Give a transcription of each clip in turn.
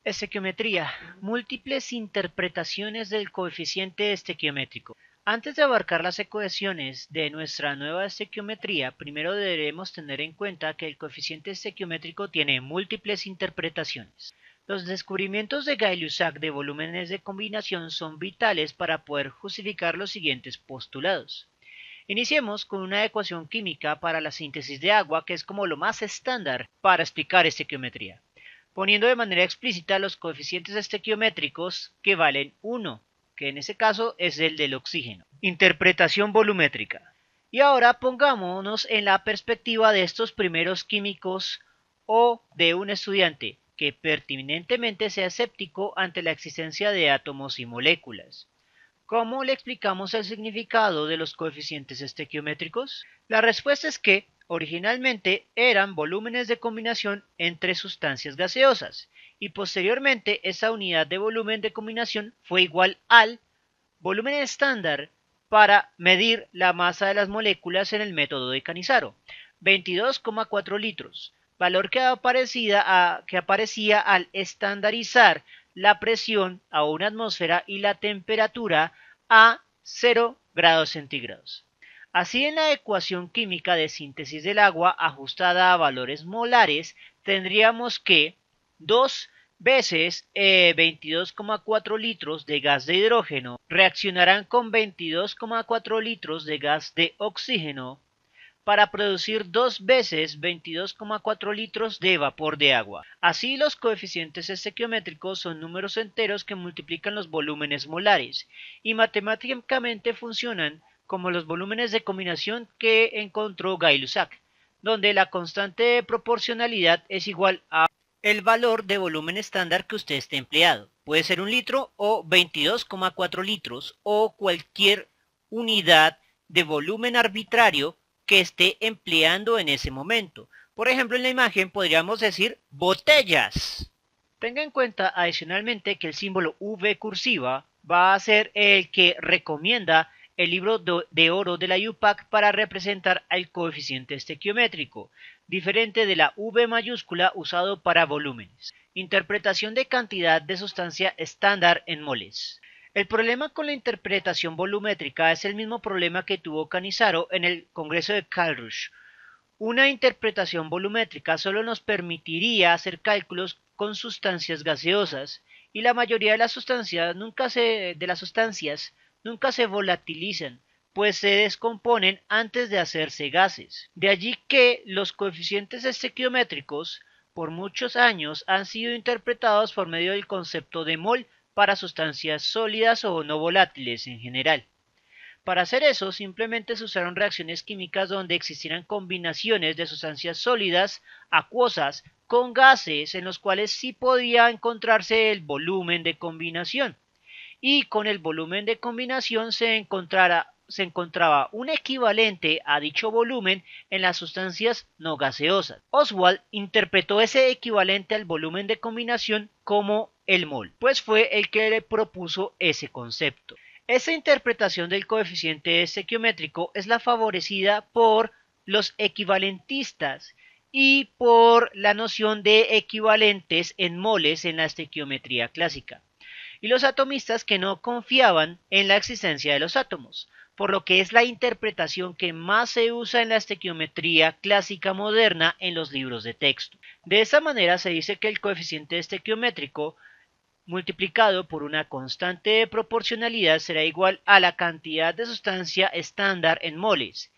Estequiometría. Múltiples interpretaciones del coeficiente estequiométrico. Antes de abarcar las ecuaciones de nuestra nueva estequiometría, primero deberemos tener en cuenta que el coeficiente estequiométrico tiene múltiples interpretaciones. Los descubrimientos de Gay-Lussac de volúmenes de combinación son vitales para poder justificar los siguientes postulados. Iniciemos con una ecuación química para la síntesis de agua, que es como lo más estándar para explicar estequiometría, poniendo de manera explícita los coeficientes estequiométricos que valen 1, que en este caso es el del oxígeno. Interpretación volumétrica. Y ahora pongámonos en la perspectiva de estos primeros químicos o de un estudiante que pertinentemente sea escéptico ante la existencia de átomos y moléculas. ¿Cómo le explicamos el significado de los coeficientes estequiométricos? La respuesta es que originalmente eran volúmenes de combinación entre sustancias gaseosas y posteriormente esa unidad de volumen de combinación fue igual al volumen estándar para medir la masa de las moléculas en el método de Cannizzaro, 22,4 litros, valor que aparecía al estandarizar la presión a una atmósfera y la temperatura a 0 grados centígrados. Así, en la ecuación química de síntesis del agua ajustada a valores molares, tendríamos que 2 veces 22,4 litros de gas de hidrógeno reaccionarán con 22,4 litros de gas de oxígeno para producir 2 veces 22,4 litros de vapor de agua. Así, los coeficientes estequiométricos son números enteros que multiplican los volúmenes molares y matemáticamente funcionan como los volúmenes de combinación que encontró Gay-Lussac, donde la constante de proporcionalidad es igual a el valor de volumen estándar que usted esté empleado. Puede ser 1 litro o 22,4 litros o cualquier unidad de volumen arbitrario que esté empleando en ese momento. Por ejemplo, en la imagen podríamos decir botellas. Tenga en cuenta adicionalmente que el símbolo V cursiva va a ser el que recomienda el libro de oro de la UPAC para representar al coeficiente estequiométrico, diferente de la V mayúscula usado para volúmenes. Interpretación de cantidad de sustancia estándar en moles. El problema con la interpretación volumétrica es el mismo problema que tuvo Cannizzaro en el Congreso de Karlsruhe. Una interpretación volumétrica solo nos permitiría hacer cálculos con sustancias gaseosas y la mayoría de las sustancias nunca se volatilizan, pues se descomponen antes de hacerse gases. De allí que los coeficientes estequiométricos por muchos años han sido interpretados por medio del concepto de mol para sustancias sólidas o no volátiles en general. Para hacer eso, simplemente se usaron reacciones químicas donde existieran combinaciones de sustancias sólidas, acuosas, con gases en los cuales sí podía encontrarse el volumen de combinación. Y con el volumen de combinación se encontraba un equivalente a dicho volumen en las sustancias no gaseosas. Oswald interpretó ese equivalente al volumen de combinación como el mol, pues fue el que le propuso ese concepto. Esta interpretación del coeficiente estequiométrico es la favorecida por los equivalentistas y por la noción de equivalentes en moles en la estequiometría clásica, y los atomistas que no confiaban en la existencia de los átomos, por lo que es la interpretación que más se usa en la estequiometría clásica moderna en los libros de texto. De esta manera se dice que el coeficiente estequiométrico multiplicado por una constante de proporcionalidad será igual a la cantidad de sustancia estándar en moles,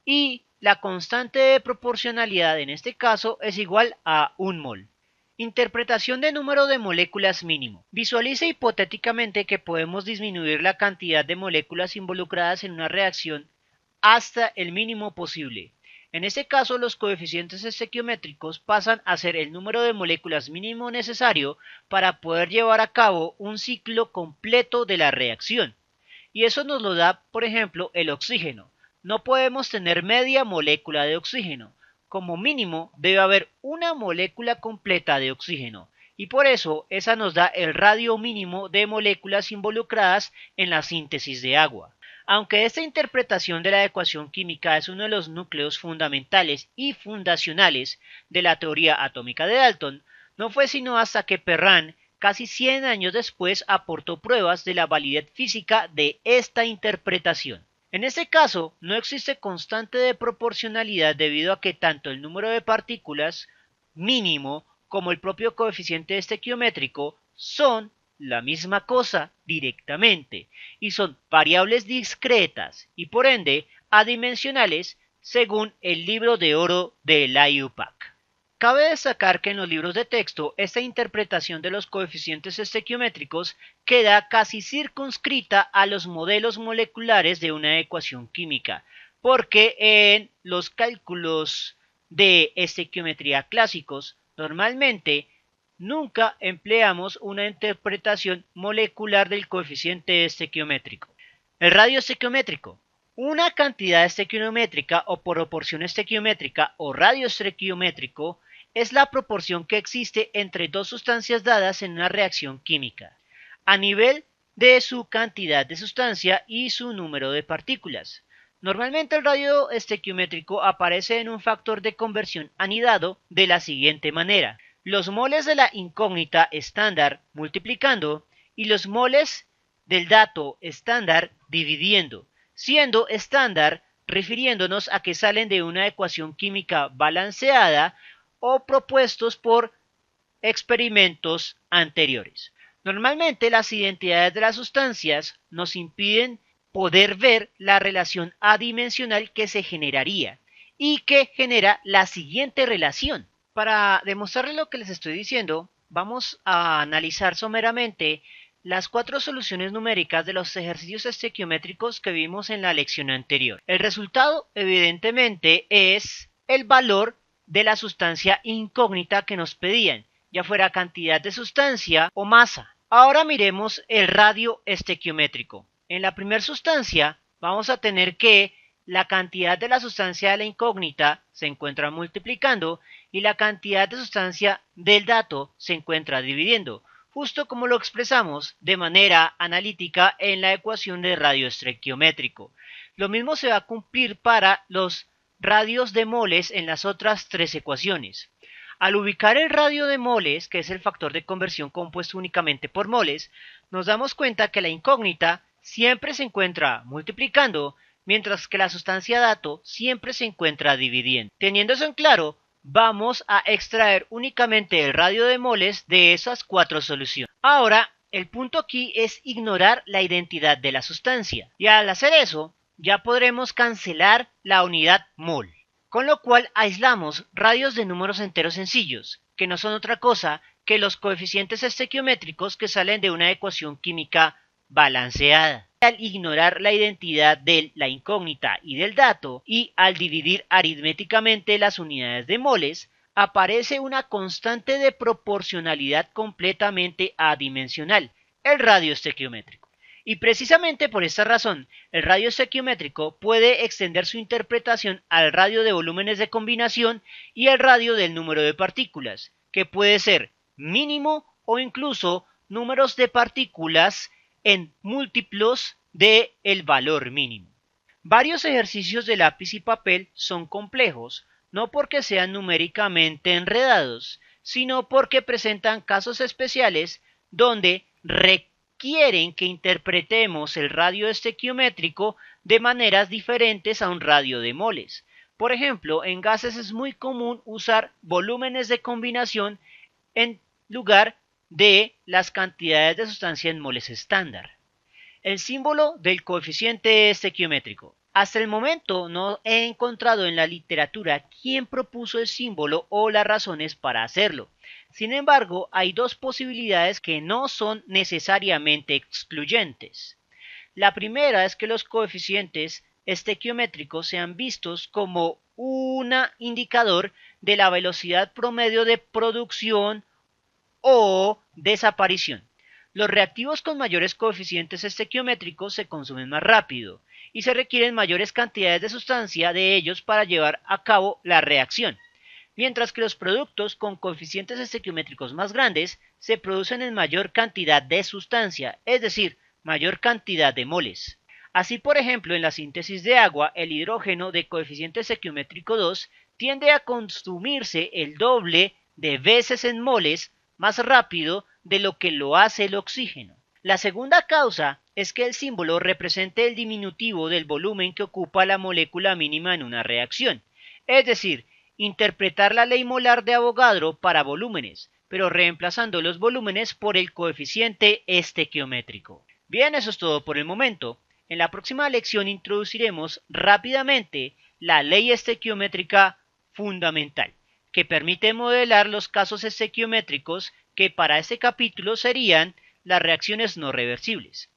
y la constante de proporcionalidad en este caso es igual a 1 mol. Interpretación de número de moléculas mínimo. Visualice hipotéticamente que podemos disminuir la cantidad de moléculas involucradas en una reacción hasta el mínimo posible. En este caso, los coeficientes estequiométricos pasan a ser el número de moléculas mínimo necesario para poder llevar a cabo un ciclo completo de la reacción. Y eso nos lo da, por ejemplo, el oxígeno. No podemos tener media molécula de oxígeno. Como mínimo debe haber una molécula completa de oxígeno, y por eso esa nos da el radio mínimo de moléculas involucradas en la síntesis de agua. Aunque esta interpretación de la ecuación química es uno de los núcleos fundamentales y fundacionales de la teoría atómica de Dalton, no fue sino hasta que Perrin casi 100 años después aportó pruebas de la validez física de esta interpretación. En este caso, no existe constante de proporcionalidad debido a que tanto el número de partículas mínimo como el propio coeficiente estequiométrico son la misma cosa directamente y son variables discretas y por ende adimensionales según el libro de oro de la IUPAC. Cabe destacar que en los libros de texto esta interpretación de los coeficientes estequiométricos queda casi circunscrita a los modelos moleculares de una ecuación química, porque en los cálculos de estequiometría clásicos normalmente nunca empleamos una interpretación molecular del coeficiente estequiométrico. El radio estequiométrico. Una cantidad estequiométrica o proporción estequiométrica o radio estequiométrico es la proporción que existe entre dos sustancias dadas en una reacción química, a nivel de su cantidad de sustancia y su número de partículas. Normalmente el radio estequiométrico aparece en un factor de conversión anidado de la siguiente manera: los moles de la incógnita estándar multiplicando y los moles del dato estándar dividiendo, siendo estándar refiriéndonos a que salen de una ecuación química balanceada o propuestos por experimentos anteriores. Normalmente las identidades de las sustancias nos impiden poder ver la relación adimensional que se generaría y que genera la siguiente relación. Para demostrarles lo que les estoy diciendo, vamos a analizar someramente las 4 soluciones numéricas de los ejercicios estequiométricos que vimos en la lección anterior. El resultado, evidentemente, es el valor de la sustancia incógnita que nos pedían, ya fuera cantidad de sustancia o masa. Ahora miremos el radio estequiométrico. En la primera sustancia vamos a tener que la cantidad de la sustancia de la incógnita se encuentra multiplicando y la cantidad de sustancia del dato se encuentra dividiendo, justo como lo expresamos de manera analítica en la ecuación de radio estequiométrico. Lo mismo se va a cumplir para los radios de moles en las otras 3 ecuaciones. Al ubicar el radio de moles, que es el factor de conversión compuesto únicamente por moles, nos damos cuenta que la incógnita siempre se encuentra multiplicando, mientras que la sustancia dato siempre se encuentra dividiendo. Teniendo eso en claro, vamos a extraer únicamente el radio de moles de esas 4 soluciones. Ahora, el punto aquí es ignorar la identidad de la sustancia, y al hacer eso, ya podremos cancelar la unidad mol, con lo cual aislamos radios de números enteros sencillos, que no son otra cosa que los coeficientes estequiométricos que salen de una ecuación química balanceada. Al ignorar la identidad de la incógnita y del dato, y al dividir aritméticamente las unidades de moles, aparece una constante de proporcionalidad completamente adimensional, el radio estequiométrico. Y precisamente por esta razón, el radio estequiométrico puede extender su interpretación al radio de volúmenes de combinación y al radio del número de partículas, que puede ser mínimo o incluso números de partículas en múltiplos de el valor mínimo. Varios ejercicios de lápiz y papel son complejos, no porque sean numéricamente enredados, sino porque presentan casos especiales donde quieren que interpretemos el radio estequiométrico de maneras diferentes a un radio de moles. Por ejemplo, en gases es muy común usar volúmenes de combinación en lugar de las cantidades de sustancia en moles estándar. El símbolo del coeficiente estequiométrico. Hasta el momento no he encontrado en la literatura quién propuso el símbolo o las razones para hacerlo. Sin embargo, hay 2 posibilidades que no son necesariamente excluyentes. La primera es que los coeficientes estequiométricos sean vistos como un indicador de la velocidad promedio de producción o desaparición. Los reactivos con mayores coeficientes estequiométricos se consumen más rápido y se requieren mayores cantidades de sustancia de ellos para llevar a cabo la reacción, mientras que los productos con coeficientes estequiométricos más grandes se producen en mayor cantidad de sustancia, es decir, mayor cantidad de moles. Así, por ejemplo, en la síntesis de agua, el hidrógeno de coeficiente estequiométrico 2 tiende a consumirse el doble de veces en moles más rápido de lo que lo hace el oxígeno. La segunda causa es que el símbolo represente el diminutivo del volumen que ocupa la molécula mínima en una reacción, es decir, interpretar la ley molar de Avogadro para volúmenes, pero reemplazando los volúmenes por el coeficiente estequiométrico. Bien, eso es todo por el momento. En la próxima lección introduciremos rápidamente la ley estequiométrica fundamental, que permite modelar los casos estequiométricos que para este capítulo serían las reacciones no reversibles.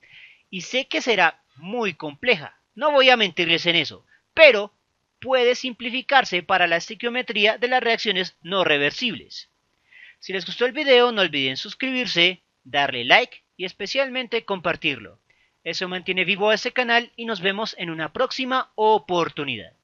Y sé que será muy compleja, no voy a mentirles en eso, pero puede simplificarse para la estequiometría de las reacciones no reversibles. Si les gustó el video, no olviden suscribirse, darle like y especialmente compartirlo. Eso mantiene vivo a este canal y nos vemos en una próxima oportunidad.